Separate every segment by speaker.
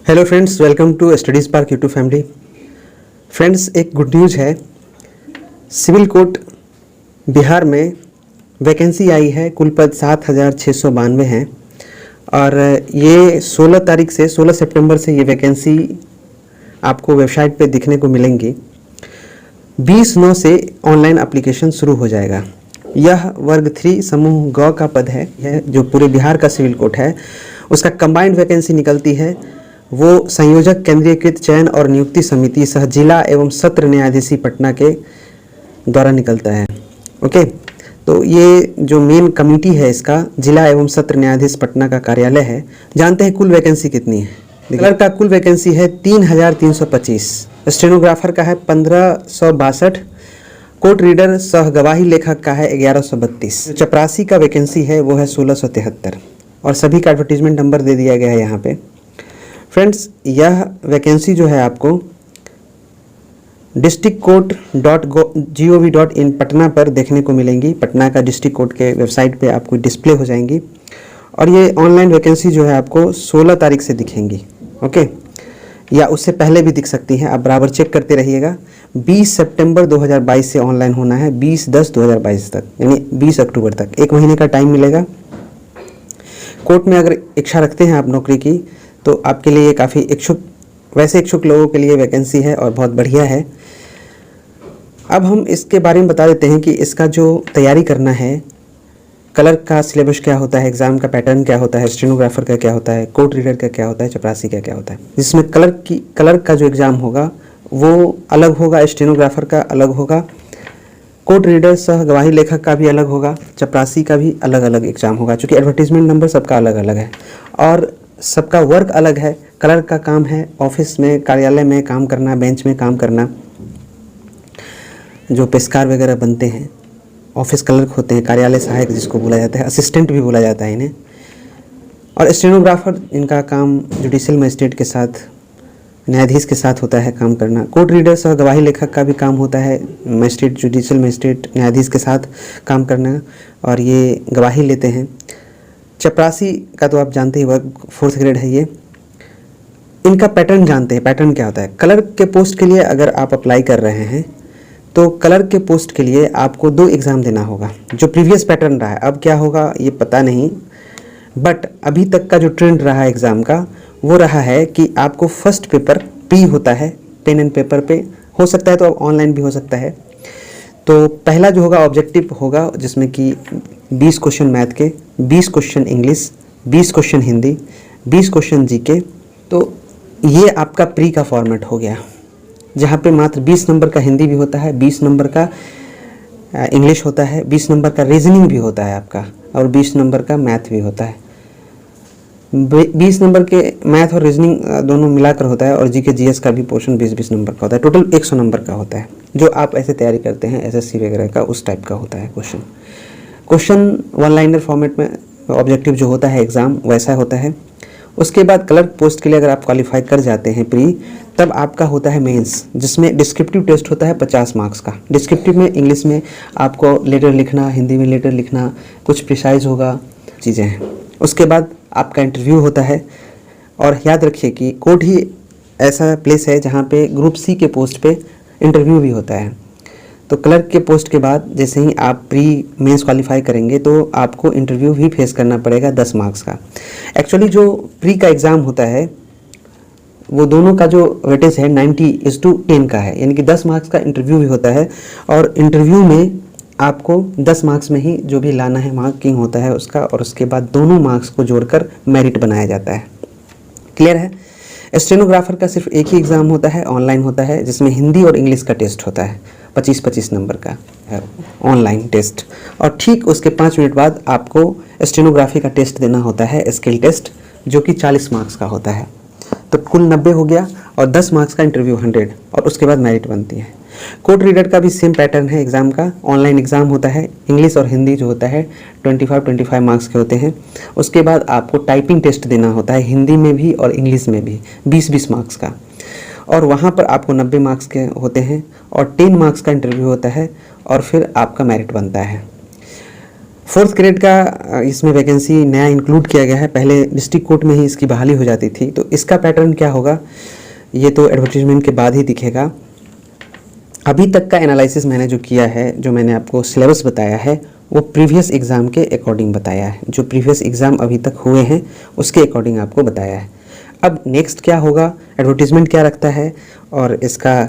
Speaker 1: Hello friends, welcome to study spark YouTube family. Friends, एक good news है। Civil court Bihar में vacancy आई है। कुल पद 7,692 हैं और ये 16 तारीख से 16 सितंबर से ये वैकेंसी आपको वेबसाइट पे दिखने को मिलेंगी। 20/9 से ऑनलाइन एप्लीकेशन शुरू हो जाएगा। यह वर्ग 3 समूह ग का पद है। यह जो पूरे बिहार का सिविल कोर्ट है उसका कंबाइंड वैकेंसी निकलती है। वो संयोजक केंद्रीयकृत चयन और नियुक्ति समिति सह जिला एवं सत्र न्यायाधीश पटना के द्वारा निकलता है। ओके, तो ये जो मेन कमेटी है इसका जिला एवं सत्र न्यायाधीश पटना का कार्यालय है। जानते हैं कुल वैकेंसी कितनी है? क्लर्क का कुल वैकेंसी है 3,325, स्टेनोग्राफर का है 1,562, कोर्ट रीडर सह गवाही लेखक का है 1132, चपरासी का वैकेंसी है वो है 1,673 और सभी का एडवर्टीजमेंट नंबर दे दिया गया है यहाँ पे। फ्रेंड्स, यह वैकेंसी जो है आपको districtcourt.gov.in पटना पर देखने को मिलेंगी। पटना का डिस्ट्रिक्ट कोर्ट के वेबसाइट पे आपको डिस्प्ले हो जाएंगी और ये ऑनलाइन वैकेंसी जो है आपको 16 तारीख से दिखेंगी। ओके, या उससे पहले भी दिख सकती हैं, आप बराबर चेक करते रहिएगा। 20 सितंबर 2022 से ऑनलाइन होना है, 20/10/2022 तक, यानी 20 अक्टूबर तक, 1 महीने का टाइम मिलेगा। कोर्ट में अगर इच्छा रखते हैं आप नौकरी की तो आपके लिए ये काफ़ी इच्छुक लोगों के लिए वैकेंसी है और बहुत बढ़िया है। अब हम इसके बारे में बता देते हैं कि इसका जो तैयारी करना है, क्लर्क का सिलेबस क्या होता है, एग्ज़ाम का पैटर्न क्या होता है, स्टेनोग्राफर का क्या होता है, कोर्ट रीडर का क्या होता है, चपरासी का क्या होता है। जिसमें क्लर्क का जो एग्ज़ाम होगा वो अलग होगा, स्टेनोग्राफर का अलग होगा, कोर्ट रीडर सह गवाही लेखक का भी अलग होगा, चपरासी का भी अलग अलग एग्ज़ाम होगा। चूँकि एडवर्टीजमेंट नंबर सबका अलग अलग है और सबका वर्क अलग है। क्लर्क का काम है ऑफिस में, कार्यालय में काम करना, बेंच में काम करना, जो पेशकार वगैरह बनते हैं, ऑफिस क्लर्क होते हैं, कार्यालय सहायक जिसको बोला जाता है, असिस्टेंट भी बोला जाता है इन्हें। और स्टेनोग्राफर, इनका काम जुडिशियल मजिस्ट्रेट के साथ, न्यायाधीश के साथ होता है काम करना। कोर्ट रीडर सह गवाही लेखक का भी काम होता है मजिस्ट्रेट, जुडिशियल मजिस्ट्रेट, न्यायाधीश के साथ काम करना और ये गवाही लेते हैं। चपरासी का तो आप जानते ही, वर्ग 4th ग्रेड है ये। इनका पैटर्न जानते हैं, पैटर्न क्या होता है। क्लर्क के पोस्ट के लिए अगर आप अप्लाई कर रहे हैं तो क्लर्क के पोस्ट के लिए आपको 2 एग्ज़ाम देना होगा। जो प्रीवियस पैटर्न रहा है, अब क्या होगा ये पता नहीं, बट अभी तक का जो ट्रेंड रहा है एग्ज़ाम का वो रहा है कि आपको फर्स्ट पेपर प्री होता है, पेन एंड पेपर पे हो सकता है, तो अब ऑनलाइन भी हो सकता है। तो पहला जो होगा ऑब्जेक्टिव होगा, जिसमें कि 20 क्वेश्चन मैथ के, 20 question English, 20 question Hindi, 20 question GK. तो ये आपका प्री का फॉर्मेट हो गया, जहाँ पे मात्र 20 नंबर का हिंदी भी होता है, 20 नंबर का इंग्लिश होता है, 20 नंबर का रीजनिंग भी होता है आपका और 20 नंबर का मैथ भी होता है। 20 नंबर के मैथ और रीजनिंग दोनों मिलाकर होता है और जीके जीएस का भी पोर्शन 20-20 नंबर का होता है। टोटल 100 नंबर का होता है, जो आप ऐसे तैयारी करते हैं एसएससी वगैरह का, उस टाइप का होता है क्वेश्चन 1 लाइनर फॉर्मेट में ऑब्जेक्टिव जो होता है एग्ज़ाम वैसा होता है। उसके बाद क्लर्क पोस्ट के लिए अगर आप क्वालिफाई कर जाते हैं प्री, तब आपका होता है मेंस, जिसमें डिस्क्रिप्टिव टेस्ट होता है 50 मार्क्स का। डिस्क्रिप्टिव में इंग्लिश में आपको लेटर लिखना, हिंदी में लेटर लिखना, कुछ प्रिसाइज होगा, चीज़ें हैं। उसके बाद आपका इंटरव्यू होता है। और याद रखिए कि कोर्ट ही ऐसा प्लेस है जहाँ पे ग्रुप सी के पोस्ट पे इंटरव्यू भी होता है। तो क्लर्क के पोस्ट के बाद जैसे ही आप प्री मेंस क्वालिफाई करेंगे तो आपको इंटरव्यू भी फेस करना पड़ेगा 10 मार्क्स का। एक्चुअली जो प्री का एग्ज़ाम होता है वो दोनों का जो वेटेज है 90:10 का है, यानी कि 10 मार्क्स का इंटरव्यू भी होता है और इंटरव्यू में आपको 10 मार्क्स में ही जो भी लाना है मार्किंग होता है उसका, और उसके बाद दोनों मार्क्स को जोड़कर मेरिट बनाया जाता है। क्लियर है? स्टेनोग्राफर का सिर्फ एक ही एग्ज़ाम होता है, ऑनलाइन होता है, जिसमें हिंदी और इंग्लिश का टेस्ट होता है, 25-25 नंबर का ऑनलाइन टेस्ट। और ठीक उसके 5 मिनट बाद आपको स्टेनोग्राफी का टेस्ट देना होता है, स्किल टेस्ट, जो कि 40 मार्क्स का होता है। तो कुल 90 हो गया और 10 मार्क्स का इंटरव्यू 100 और उसके बाद मेरिट बनती है। कोर्ट रीडर का भी सेम पैटर्न है एग्ज़ाम का। ऑनलाइन एग्ज़ाम होता है, इंग्लिश और हिंदी जो होता है 25-25 मार्क्स के होते हैं। उसके बाद आपको टाइपिंग टेस्ट देना होता है, हिंदी में भी और इंग्लिश में भी 20-20 मार्क्स का, और वहाँ पर आपको 90 मार्क्स के होते हैं और 10 मार्क्स का इंटरव्यू होता है और फिर आपका मेरिट बनता है। 4th ग्रेड का इसमें वैकेंसी नया इंक्लूड किया गया है। पहले डिस्ट्रिक्ट कोर्ट में ही इसकी बहाली हो जाती थी। तो इसका पैटर्न क्या होगा ये तो एडवर्टीजमेंट के बाद ही दिखेगा। अभी तक का एनालिसिस मैंने जो किया है, जो मैंने आपको सिलेबस बताया है, वो प्रीवियस एग्ज़ाम के अकॉर्डिंग बताया है। जो प्रीवियस एग्ज़ाम अभी तक हुए हैं उसके अकॉर्डिंग आपको बताया है। अब नेक्स्ट क्या होगा, एडवर्टीजमेंट क्या रखता है और इसका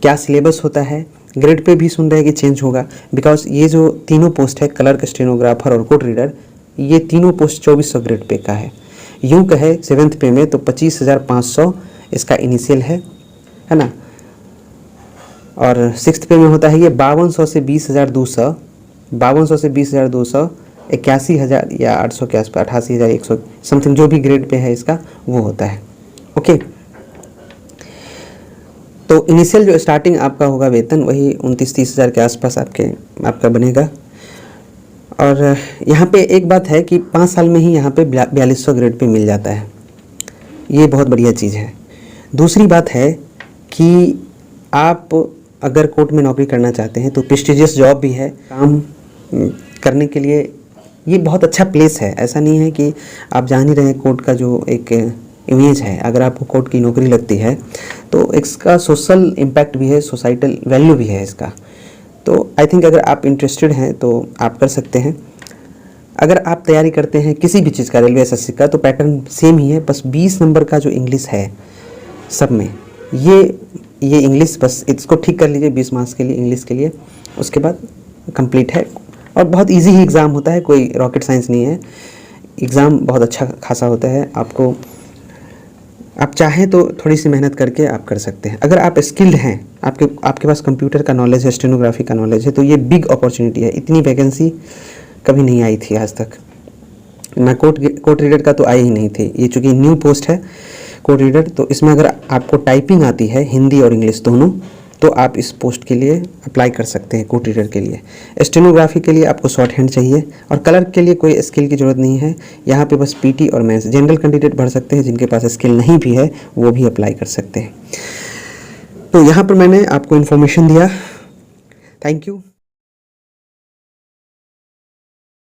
Speaker 1: क्या सिलेबस होता है। ग्रेड पे भी सुन रहे हैं कि चेंज होगा, बिकॉज ये जो तीनों पोस्ट है, क्लर्क, स्टेनोग्राफर और कोड रीडर, ये तीनों पोस्ट 2400 ग्रेड पे का है। यूँ कहे 7th पे में तो 25,500 इसका इनिशियल है ना। और 6th पे में होता है ये 5200 से 20,200, 5200 से 20,200, 81,000 या 800 के आसपास, 88,100 समथिंग जो भी ग्रेड पे है इसका वो होता है। ओके, तो इनिशियल जो स्टार्टिंग आपका होगा वेतन वही 29-30 हज़ार के आसपास आपका बनेगा। और यहाँ पे एक बात है कि 5 साल में ही यहाँ पे 4200 ग्रेड पे मिल जाता है, ये बहुत बढ़िया चीज़ है। दूसरी बात है कि आप अगर कोर्ट में नौकरी करना चाहते हैं तो प्रेस्टिजियस जॉब भी है, काम करने के लिए ये बहुत अच्छा प्लेस है। ऐसा नहीं है कि आप जान ही रहे हैं कोर्ट का जो एक इमेज है, अगर आपको कोर्ट की नौकरी लगती है तो इसका सोशल इम्पैक्ट भी है, सोसाइटल वैल्यू भी है इसका। तो आई थिंक अगर आप इंटरेस्टेड हैं तो आप कर सकते हैं। अगर आप तैयारी करते हैं किसी भी चीज़ का, रेलवे एसएससी का, तो पैटर्न सेम ही है, बस 20 नंबर का जो इंग्लिश है सब में, ये इंग्लिश बस इसको ठीक कर लीजिए 20 मार्क्स के लिए इंग्लिश के लिए, उसके बाद कंप्लीट है। और बहुत इजी ही एग्ज़ाम होता है, कोई रॉकेट साइंस नहीं है। एग्ज़ाम बहुत अच्छा खासा होता है। आप चाहें तो थोड़ी सी मेहनत करके आप कर सकते हैं। अगर आप स्किल्ड हैं, आपके पास कंप्यूटर का नॉलेज है, स्टेनोग्राफी का नॉलेज है, तो ये बिग अपॉर्चुनिटी है। इतनी वैकेंसी कभी नहीं आई थी आज तक ना। कोड रीडर का तो आई ही नहीं थी। ये चूँकि न्यू पोस्ट है कोड रीडर, तो इसमें अगर आपको टाइपिंग आती है हिंदी और इंग्लिश दोनों, तो आप इस पोस्ट के लिए अप्लाई कर सकते हैं। कोड रीडर के लिए, स्टेनोग्राफी के लिए आपको शॉर्ट हैंड चाहिए, और क्लर्क के लिए कोई स्किल की ज़रूरत नहीं है। यहाँ पे बस पीटी और मेंस, जनरल कैंडिडेट भर सकते हैं, जिनके पास स्किल नहीं भी है वो भी अप्लाई कर सकते हैं। तो यहाँ पर मैंने आपको इन्फॉर्मेशन दिया। Thank you.